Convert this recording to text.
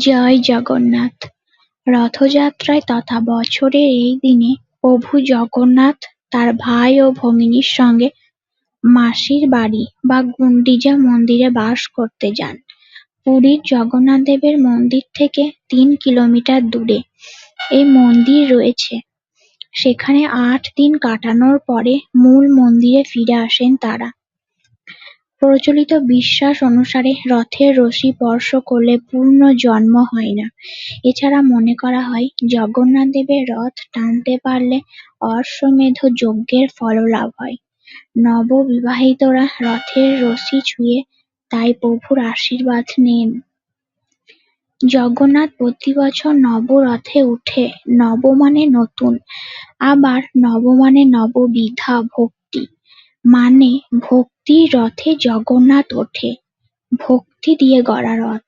জয় জগন্নাথ। রথযাত্রায় তথা বছরের এই দিনে প্রভু জগন্নাথ তার ভাই ও ভগিনীর সঙ্গে মাসির বাড়ি বা গুন্ডিচা মন্দিরে বাস করতে যান। পুরীর জগন্নাথ দেবের মন্দির থেকে ৩ কিলোমিটার দূরে এই মন্দির রয়েছে। সেখানে ৮ দিন কাটানোর পরে মূল মন্দিরে ফিরে আসেন তারা। প্রচলিত বিশ্বাস অনুসারে রথের রশি স্পর্শ করলে পূর্ণ জন্ম হয় না। এছাড়া মনে করা হয় জগন্নাথ দেবের রথ টানতে পারলে অশ্বমেধ যজ্ঞের ফললাভ হয়। নববিবাহিতরা রথের রশি ছুঁয়ে তাই প্রভুর আশীর্বাদ নেন। জগন্নাথ প্রতি বছর নবরথে উঠে, নব মানে নতুন, আবার নব মানে নববিধা ভক্তি, মানে ভক্তির রথে জগন্নাথ ওঠে। ভক্তি দিয়ে গড়া রথ।